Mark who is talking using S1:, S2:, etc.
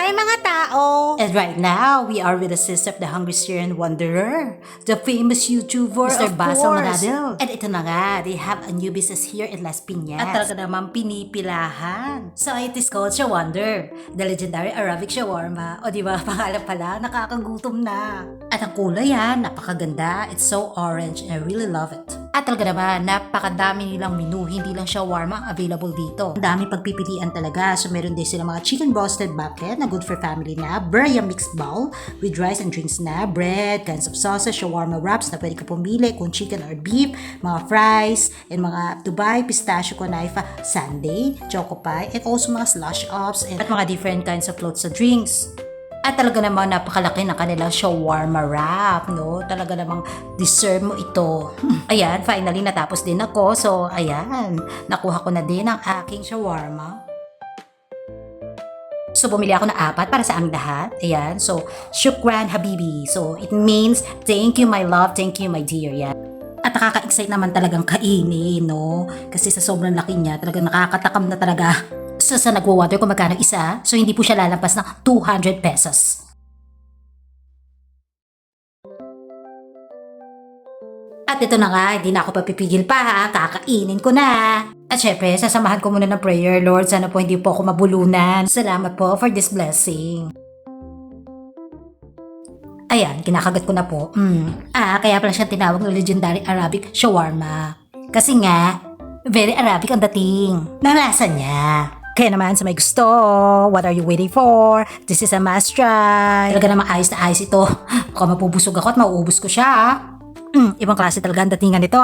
S1: Hi mga tao!
S2: And right now, we are with the sister of the Hungry Syrian Wanderer, the famous YouTuber, Mr.
S1: Of
S2: Basil
S1: course.
S2: Manadil. And ito na nga, they have a new business here in Las Piñas. At talaga naman pinipilahan. So it is called Shawander, the legendary Arabic shawarma. O diba, pangalan pala, nakakagutom na. At ang kulay yan, napakaganda. It's so orange and I really love it. At talaga naman, napakadami nilang menu, hindi lang shawarma ang available dito. Ang dami pagpipilian talaga. So meron din sila mga chicken roasted bucket na good for family na, birria mixed bowl with rice and drinks na, bread, kinds of sauces, shawarma wraps na pwede ka pumili kung chicken or beef, mga fries, and mga Dubai pistachio conaifa sundae, choco pie, and also mga slush ups at mga different kinds of floats and drinks. At talaga namang napakalaki ng kanilang shawarma wrap, no? Talaga namang deserve mo ito. Ayan, finally natapos din ako. So, ayan, nakuha ko na din ang aking shawarma. So, bumili ako ng 4 para sa aming lahat. Ayan, so, shukran habibi. So, it means, thank you my love, thank you my dear. Yan. At nakaka-excite naman talagang kainin, no? Kasi sa sobrang laki niya, talagang nakakatakam na talaga. So, sa nagwa-wonder kung magkano isa, so hindi po siya lalampas ng 200 pesos. At ito na nga, hindi na ako papipigil pa ha, kakainin ko na. At syempre, sasamahan ko muna ng prayer, Lord, sana po hindi po ako mabulunan. Salamat po for this blessing. Ayan, kinakagat ko na po. Kaya pala siyang tinawag ng legendary Arabic shawarma. Kasi nga, very Arabic ang dating. Nalasa niya. Kaya naman sa may gusto, what are you waiting for? This is a must try. Talaga namang ayos na ayos ito. Baka mapubusog ako at mauubos ko siya. Ibang klase talaga ang datingan nito .